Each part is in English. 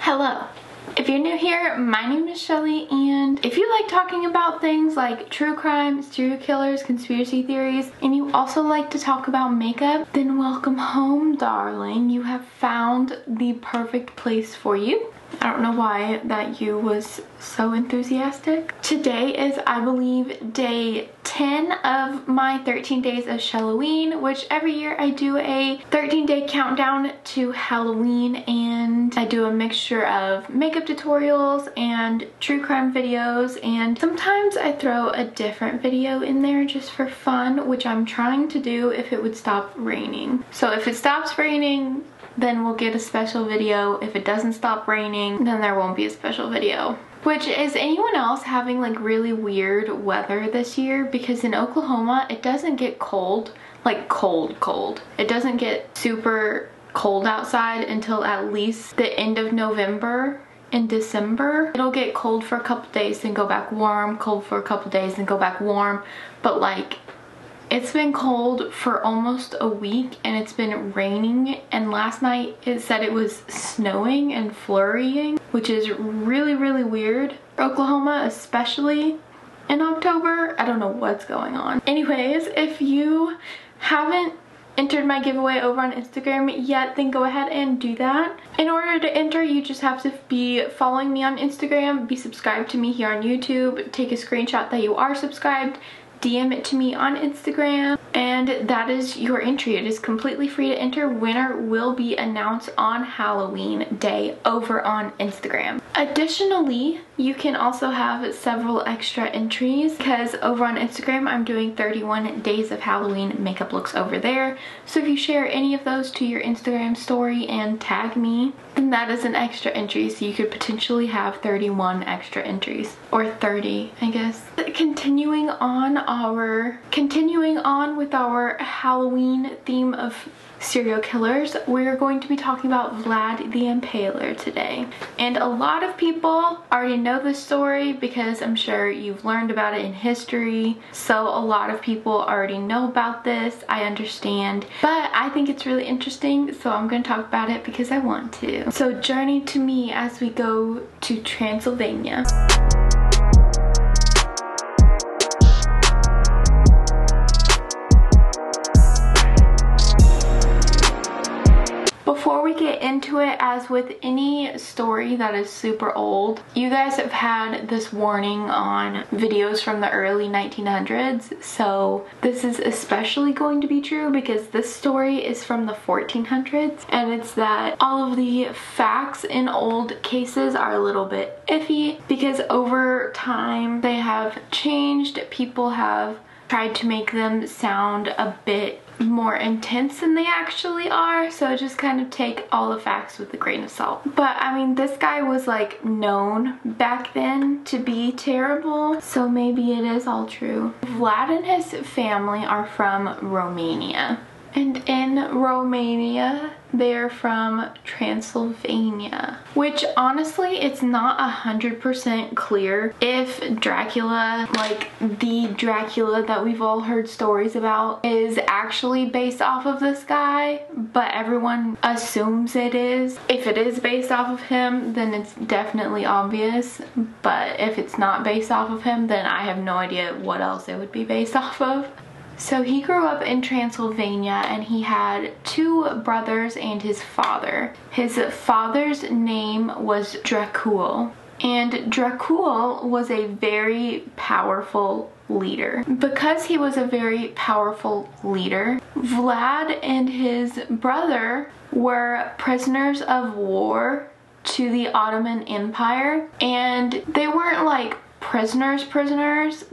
Hello. If you're new here, my name is Shelly, and if you like talking about things like true crime, serial killers, conspiracy theories, and you also like to talk about makeup, then welcome home, darling. You have found the perfect place for you. I don't know why that you was so enthusiastic. Today is, I believe, day 10 of my 13 days of Shelloween, which every year I do a 13-day countdown to Halloween, and I do a mixture of makeup tutorials and true crime videos, and sometimes I throw a different video in there just for fun, which I'm trying to do if it would stop raining. So if it stops raining, then we'll get a special video. If it doesn't stop raining, then there won't be a special video. Which, is anyone else having like really weird weather this year? Because in Oklahoma, it doesn't get cold, like cold. It doesn't get super cold outside until at least the end of November. In December, it'll get cold for a couple days, then go back warm, cold for a couple days, then go back warm. But like, it's been cold for almost a week, and it's been raining, and last night it said it was snowing and flurrying, which is really weird. Oklahoma, especially in October, I don't know what's going on. Anyways, if you haven't entered my giveaway over on Instagram yet, then go ahead and do that. In order to enter, you just have to be following me on Instagram, be subscribed to me here on YouTube, take a screenshot that you are subscribed, DM it to me on Instagram, and that is your entry. It is completely free to enter. Winner will be announced on Halloween day over on Instagram. Additionally, you can also have several extra entries because over on Instagram I'm doing 31 days of Halloween makeup looks over there. So if you share any of those to your Instagram story and tag me, then that is an extra entry. So you could potentially have 31 extra entries, or 30, I guess. Continuing on with our Halloween theme of serial killers, we're going to be talking about VLAD the Impaler today. And a lot of people already know this story because I'm sure you've learned about it in history. So a lot of people already know about this, I understand. But I think it's really interesting, so I'm going to talk about it because I want to. So journey to me as we go to Transylvania. Before we get into it, as with any story that is super old, you guys have had this warning on videos from the early 1900s, so this is especially going to be true because this story is from the 1400s, and it's that all of the facts in old cases are a little bit iffy because over time they have changed. People have tried to make them sound a bit more intense than they actually are, so just kind of take all the facts with a grain of salt. But I mean, this guy was like known back then to be terrible, so maybe it is all true. Vlad and his family are from Romania, and in Romania they're from Transylvania, which honestly it's not 100% clear if Dracula, like the Dracula that we've all heard stories about, is actually based off of this guy, but everyone assumes it is. If it is based off of him, then it's definitely obvious, but if it's not based off of him, then I have no idea what else it would be based off of. So he grew up in Transylvania, and he had two brothers and his father. His father's name was Dracula, and Dracula was a very powerful leader. Because he was a very powerful leader, Vlad and his brother were prisoners of war to the Ottoman Empire, and they weren't like prisoners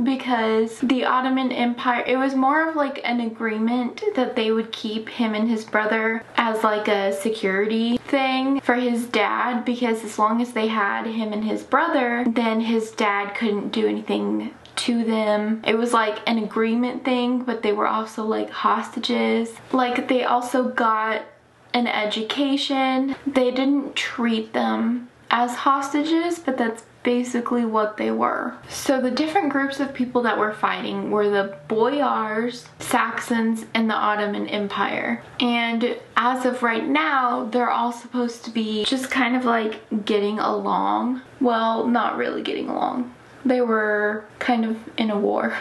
because the Ottoman Empire, it was more of like an agreement that they would keep him and his brother as like a security thing for his dad, because as long as they had him and his brother, then his dad couldn't do anything to them. It was like an agreement thing, but they were also like hostages. Like, they also got an education. They didn't treat them as hostages, but that's basically what they were. So the different groups of people that were fighting were the Boyars, Saxons, and the Ottoman Empire. And as of right now, they're all supposed to be just kind of like getting along. Well, not really getting along. They were kind of in a war.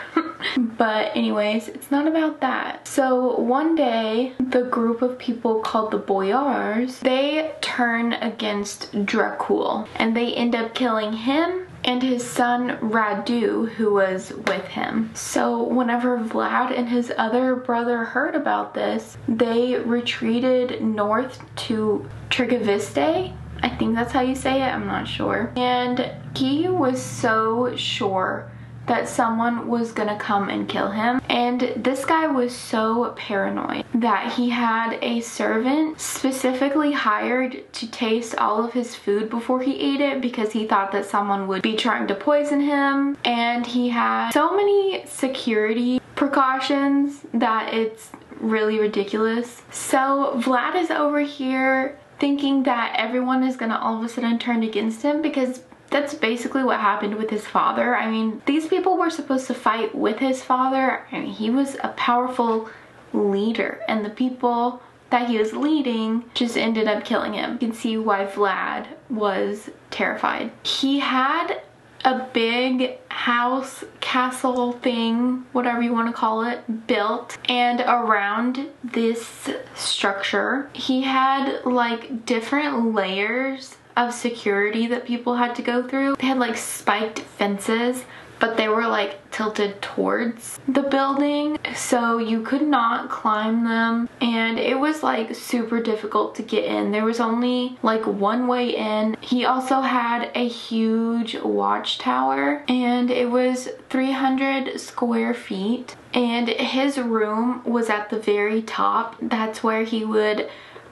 But anyways, it's not about that. So one day, the group of people called the Boyars, they turn against Dracula, and they end up killing him and his son Radu, who was with him. So whenever Vlad and his other brother heard about this, they retreated north to Trigaviste. I think that's how you say it, I'm not sure. And he was so sure that someone was gonna come and kill him. And this guy was so paranoid that he had a servant specifically hired to taste all of his food before he ate it, because he thought that someone would be trying to poison him. And he had so many security precautions that it's really ridiculous. So Vlad is over here thinking that everyone is gonna all of a sudden turn against him, because that's basically what happened with his father. I mean, these people were supposed to fight with his father. I mean, he was a powerful leader, and the people that he was leading just ended up killing him. You can see why Vlad was terrified. He had a big house, castle thing, whatever you want to call it, built, and around this structure he had like different layers of security that people had to go through. They had like spiked fences, but they were like tilted towards the building, so you could not climb them, and it was like super difficult to get in. There was only like one way in. He also had a huge watchtower, and it was 300 square feet, and his room was at the very top. That's where he would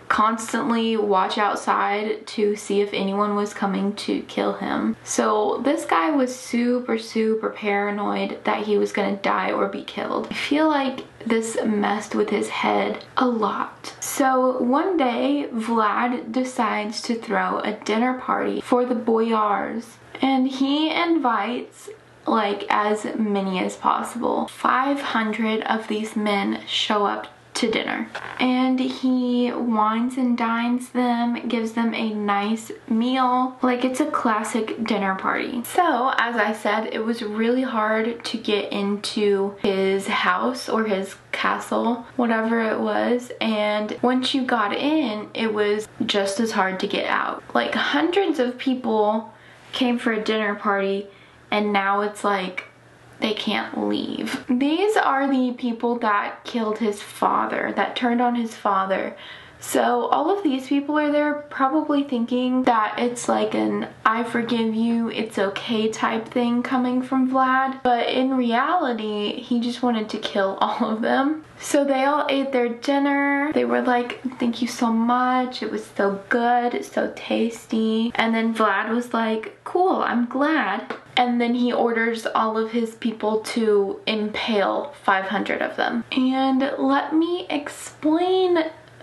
constantly watch outside to see if anyone was coming to kill him. So this guy was super paranoid that he was gonna die or be killed. I feel like this messed with his head a lot. So one day Vlad decides to throw a dinner party for the Boyars, and he invites like as many as possible. 500 of these men show up to dinner, and he wines and dines them, gives them a nice meal, like it's a classic dinner party. So as I said, it was really hard to get into his house or his castle, whatever it was, and once you got in, it was just as hard to get out. Like hundreds of people came for a dinner party, and now it's like they can't leave. These are the people that killed his father, that turned on his father. So all of these people are there probably thinking that it's like an I forgive you, it's okay type thing coming from Vlad. But in reality, he just wanted to kill all of them. So they all ate their dinner. They were like, thank you so much. It was so good, it's so tasty. And then Vlad was like, cool, I'm glad. And then he orders all of his people to impale 500 of them. And let me explain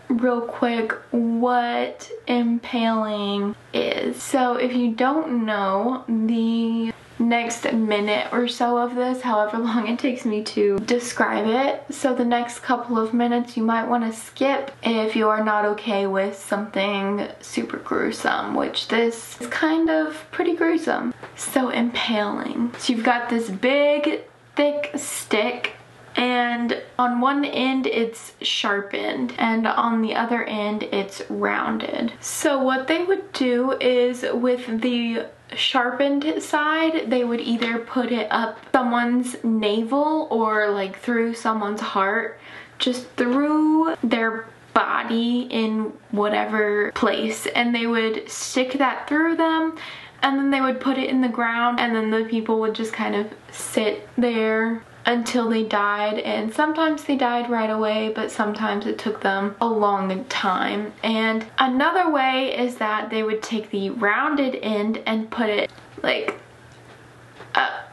real quick what impaling is. So if you don't know, the next minute or so of this, however long it takes me to describe it, so the next couple of minutes you might want to skip if you are not okay with something super gruesome, which this is kind of pretty gruesome. So impaling. So you've got this big thick stick, and on one end it's sharpened and on the other end it's rounded. So what they would do is with the sharpened side, they would either put it up someone's navel or like through someone's heart, just through their body in whatever place, and they would stick that through them, and then they would put it in the ground, and then the people would just kind of sit there until they died. And sometimes they died right away, but sometimes it took them a long time. And another way is that they would take the rounded end and put it like up.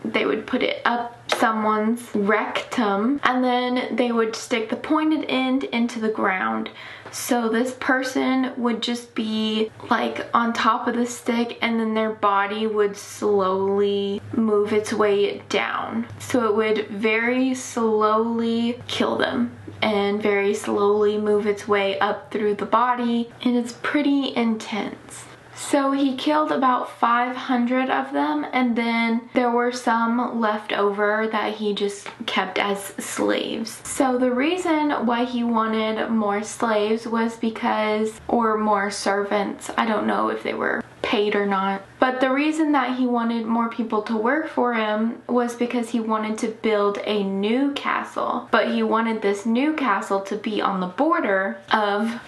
They would put it up someone's rectum, and then they would stick the pointed end into the ground. So this person would just be like on top of the stick, and then their body would slowly move its way down. So it would very slowly kill them and very slowly move its way up through the body, and it's pretty intense. So he killed about 500 of them, and then there were some left over that he just kept as slaves. So the reason why he wanted more slaves was because, or more servants, I don't know if they were paid or not, but the reason that he wanted more people to work for him was because he wanted to build a new castle. But he wanted this new castle to be on the border of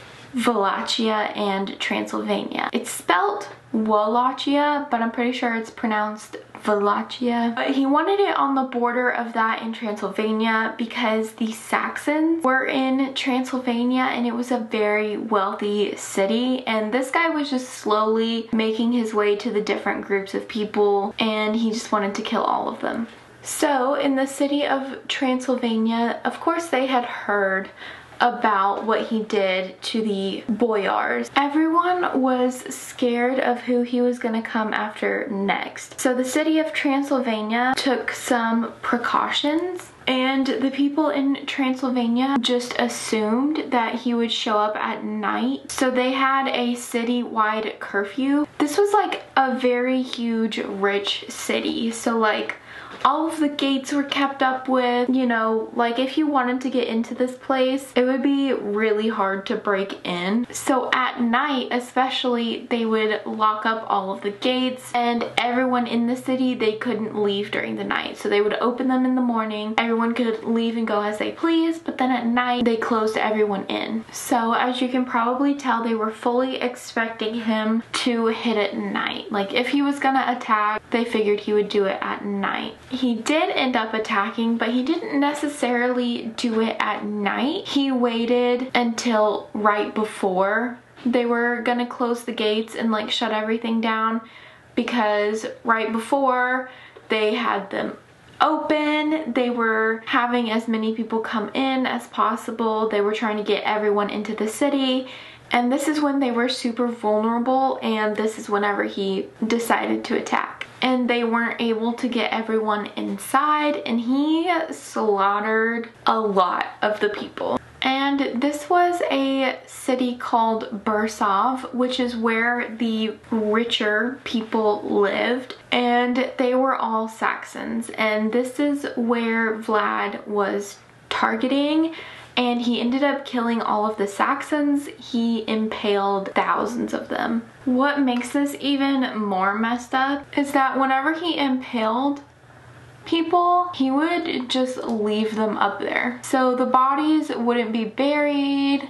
Wallachia and Transylvania. It's spelled Wallachia, but I'm pretty sure it's pronounced Wallachia. But he wanted it on the border of that in Transylvania because the Saxons were in Transylvania, and it was a very wealthy city, and this guy was just slowly making his way to the different groups of people, and he just wanted to kill all of them. So in the city of Transylvania, of course they had heard about what he did to the boyars. Everyone was scared of who he was gonna come after next. So the city of Transylvania took some precautions, and the people in Transylvania just assumed that he would show up at night. So they had a city-wide curfew. This was like a very huge, rich city. So like all of the gates were kept up with, you know, like if you wanted to get into this place, it would be really hard to break in. So at night especially, they would lock up all of the gates, and everyone in the city, they couldn't leave during the night. So they would open them in the morning, everyone could leave and go as they please, but then at night they closed everyone in. So as you can probably tell, they were fully expecting him to hit at night. Like if he was gonna attack, they figured he would do it at night. He did end up attacking, but he didn't necessarily do it at night. He waited until right before they were gonna close the gates and like shut everything down, because right before they had them open, they were having as many people come in as possible. They were trying to get everyone into the city, and this is when they were super vulnerable, and this is whenever he decided to attack. And they weren't able to get everyone inside, and he slaughtered a lot of the people. And this was a city called Bursov, which is where the richer people lived, and they were all Saxons. And this is where Vlad was targeting, and he ended up killing all of the Saxons. He impaled thousands of them. What makes this even more messed up is that whenever he impaled people, he would just leave them up there. So the bodies wouldn't be buried,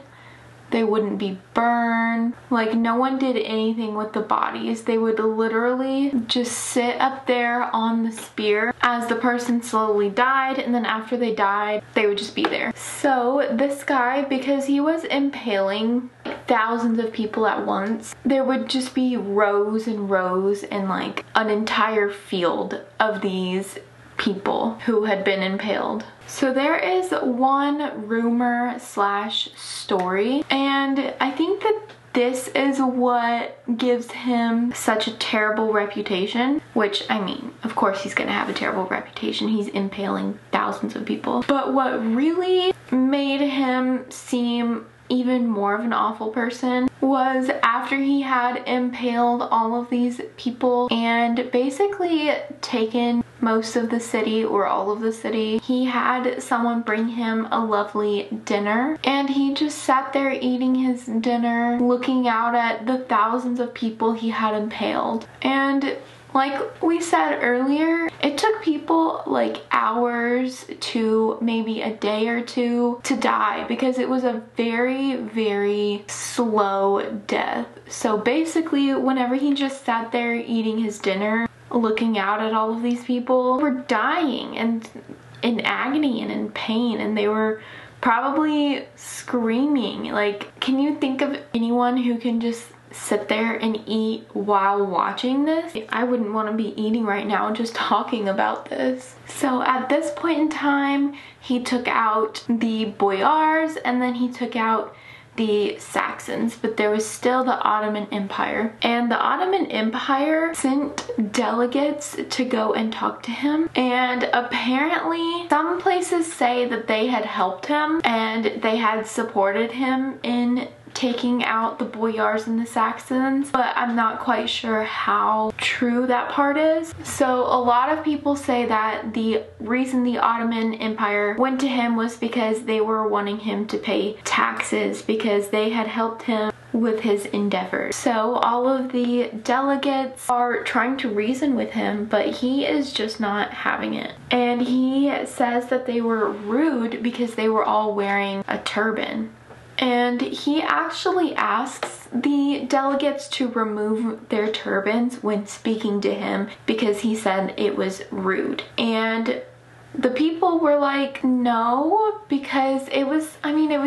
they wouldn't be burned, like no one did anything with the bodies. They would literally just sit up there on the spear as the person slowly died, and then after they died, they would just be there. So this guy, because he was impaling thousands of people at once, there would just be rows and rows and like an entire field of these people who had been impaled. So there is one rumor slash story, and I think that this is what gives him such a terrible reputation, which, I mean, of course he's gonna have a terrible reputation. He's impaling thousands of people. But what really made him seem even more of an awful person was after he had impaled all of these people and basically taken most of the city or all of the city, he had someone bring him a lovely dinner, and he just sat there eating his dinner, looking out at the thousands of people he had impaled. And like we said earlier, it took people like hours to maybe a day or two to die, because it was a very, very slow death. So basically, whenever he just sat there eating his dinner, looking out at all of these people, were dying and in agony and in pain, and they were probably screaming. Like, can you think of anyone who can just sit there and eat while watching this? I wouldn't want to be eating right now just talking about this. So at this point in time, he took out the boyars, and then he took out the Saxons, but there was still the Ottoman Empire. And the Ottoman Empire sent delegates to go and talk to him. And apparently, some places say that they had helped him and they had supported him in taking out the Boyars and the Saxons, but I'm not quite sure how true that part is. So a lot of people say that the reason the Ottoman Empire went to him was because they were wanting him to pay taxes because they had helped him with his endeavors. So all of the delegates are trying to reason with him, but he is just not having it. And he says that they were rude because they were all wearing a turban. And he actually asks the delegates to remove their turbans when speaking to him because he said it was rude. And the people were like, no, because it was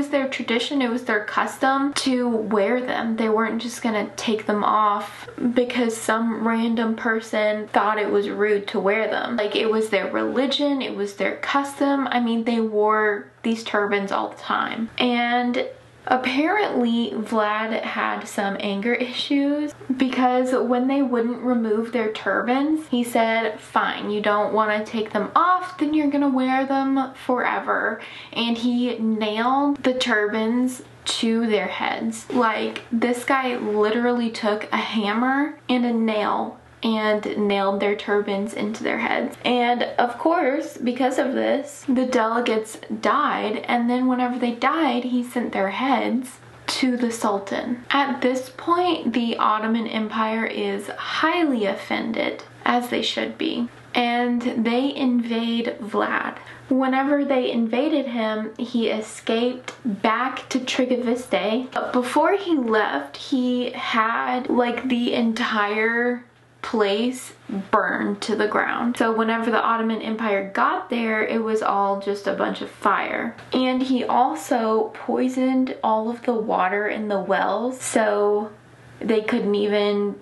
their tradition, it was their custom to wear them. They weren't just gonna take them off because some random person thought it was rude to wear them. Like, it was their religion, it was their custom. I mean, they wore these turbans all the time. And apparently Vlad had some anger issues because when they wouldn't remove their turbans, he said, fine, you don't want to take them off, then you're gonna wear them forever. And he nailed the turbans to their heads. Like, this guy literally took a hammer and a nail and nailed their turbans into their heads. And of course, because of this, the delegates died, and then whenever they died, he sent their heads to the Sultan. At this point, the Ottoman Empire is highly offended, as they should be, and they invade Vlad. Whenever they invaded him, he escaped back to Trigaviste. But before he left, he had like the entire place burned to the ground. So whenever the Ottoman Empire got there, it was all just a bunch of fire. And he also poisoned all of the water in the wells, so they couldn't even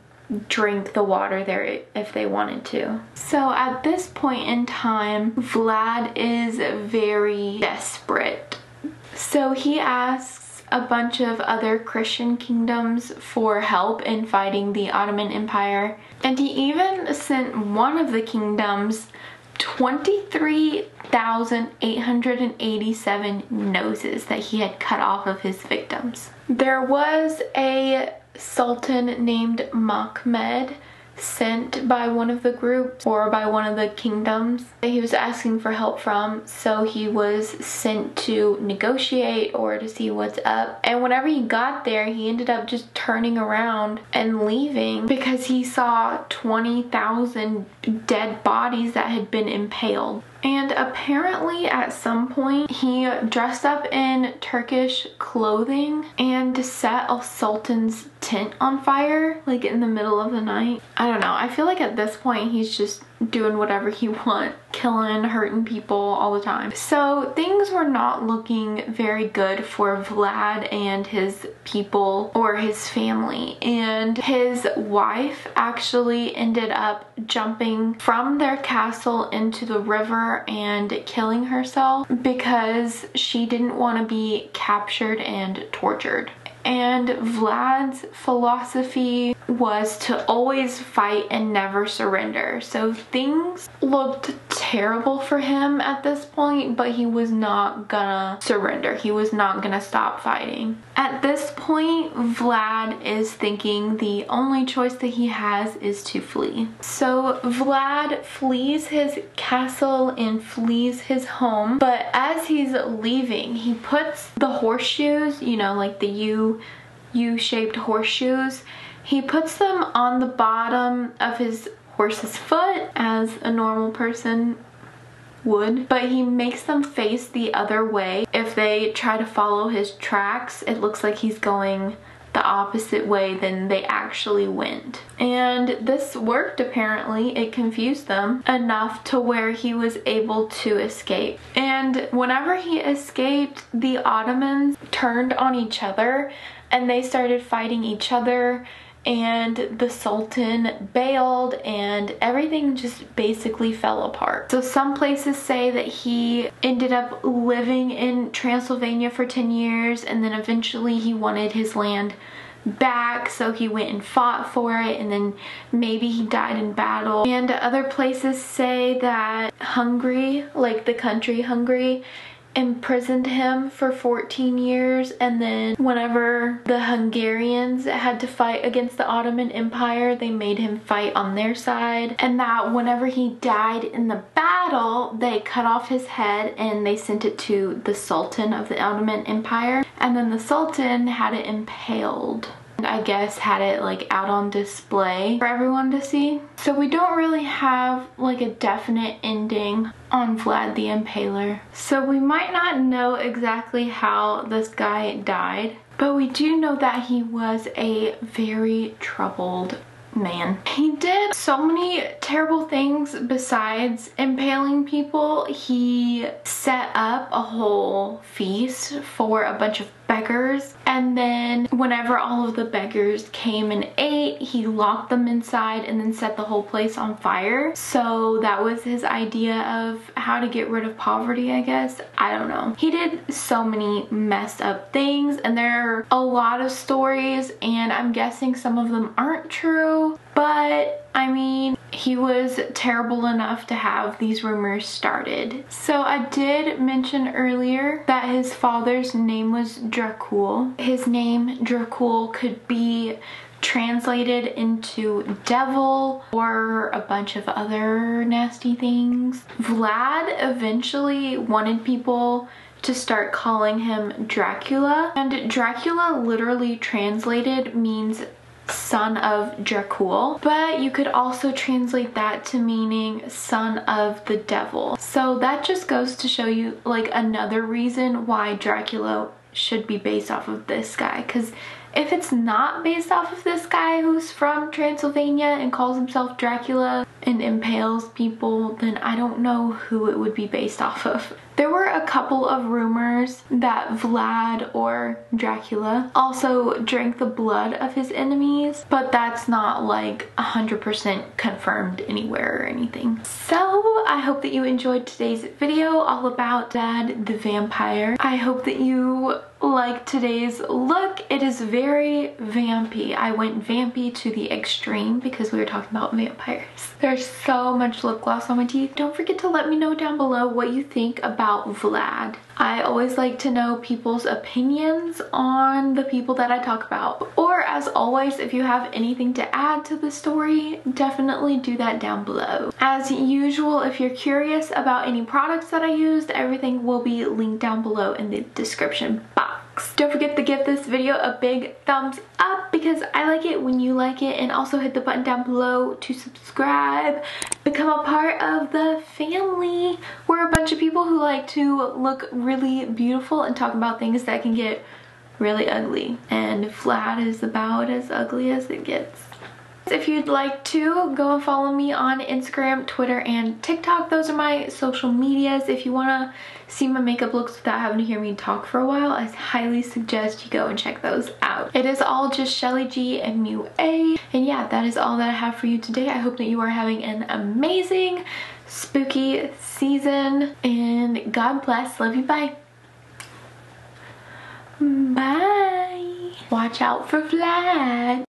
drink the water there if they wanted to. So at this point in time, Vlad is very desperate. So he asks a bunch of other Christian kingdoms for help in fighting the Ottoman Empire. And he even sent one of the kingdoms 23,887 noses that he had cut off of his victims. There was a sultan named Mahmed sent by one of the groups or by one of the kingdoms that he was asking for help from, so he was sent to negotiate or to see what's up. And whenever he got there, he ended up just turning around and leaving because he saw 20,000 dead bodies that had been impaled. And apparently at some point he dressed up in Turkish clothing and set a sultan's tent on fire, like in the middle of the night. I don't know, I feel like at this point he's just doing whatever he wants, killing, hurting people all the time. So things were not looking very good for Vlad and his people or his family. And his wife actually ended up jumping from their castle into the river and killing herself because she didn't want to be captured and tortured. And Vlad's philosophy was to always fight and never surrender. So things looked terrible for him at this point, but he was not gonna surrender. He was not gonna stop fighting. At this point, Vlad is thinking the only choice that he has is to flee. So Vlad flees his castle and flees his home, but as he's leaving, he puts the horseshoes, you know, like the U-shaped horseshoes, he puts them on the bottom of his horse's foot as a normal person would, but he makes them face the other way. If they try to follow his tracks, it looks like he's going the opposite way than they actually went. And this worked apparently. It confused them enough to where he was able to escape. And whenever he escaped, the Ottomans turned on each other and they started fighting each other. and the Sultan bailed and everything just basically fell apart. So some places say that he ended up living in Transylvania for 10 years and then eventually he wanted his land back, so he went and fought for it, and then maybe he died in battle. And other places say that Hungary, like the country Hungary, imprisoned him for 14 years, and then whenever the Hungarians had to fight against the Ottoman Empire, they made him fight on their side, and that whenever he died in the battle, they cut off his head and they sent it to the Sultan of the Ottoman Empire, and then the Sultan had it impaled. I guess had it like out on display for everyone to see. So we don't really have like a definite ending on Vlad the Impaler. So we might not know exactly how this guy died, but we do know that he was a very troubled man. He did so many terrible things besides impaling people. He set up a whole feast for a bunch of beggars, and then whenever all of the beggars came and ate, he locked them inside and then set the whole place on fire. So that was his idea of how to get rid of poverty, I guess. I don't know. He did so many messed up things, and there are a lot of stories, and I'm guessing some of them aren't true, but I mean, he was terrible enough to have these rumors started. So I did mention earlier that his father's name was Dracul. His name, Dracul, could be translated into devil or a bunch of other nasty things. Vlad eventually wanted people to start calling him Dracula, and Dracula literally translated means son of Dracul, but you could also translate that to meaning son of the devil. So that just goes to show you like another reason why Dracula should be based off of this guy, because if it's not based off of this guy who's from Transylvania and calls himself Dracula and impales people, then I don't know who it would be based off of. There were a couple of rumors that Vlad or Dracula also drank the blood of his enemies, but that's not like 100% confirmed anywhere or anything. So I hope that you enjoyed today's video all about Vlad the Vampire. I hope that you like today's look. It is very vampy. I went vampy to the extreme because we were talking about vampires. There's so much lip gloss on my teeth. Don't forget to let me know down below what you think about Vlad. I always like to know people's opinions on the people that I talk about. Or as always, if you have anything to add to the story, definitely do that down below. As usual, if you're curious about any products that I used, everything will be linked down below in the description box. Don't forget to give this video a big thumbs up because I like it when you like it, and also hit the button down below to subscribe. Become a part of the family. We're a bunch of people who like to look really beautiful and talk about things that can get really ugly, and Vlad is about as ugly as it gets. If you'd like to, go and follow me on Instagram, Twitter, and TikTok. Those are my social medias. If you want to see my makeup looks without having to hear me talk for a while, I highly suggest you go and check those out. It is all just Shellie G MUA. And yeah, that is all that I have for you today. I hope that you are having an amazing spooky season, and God bless. Love you. Bye. Bye. Watch out for Vlad.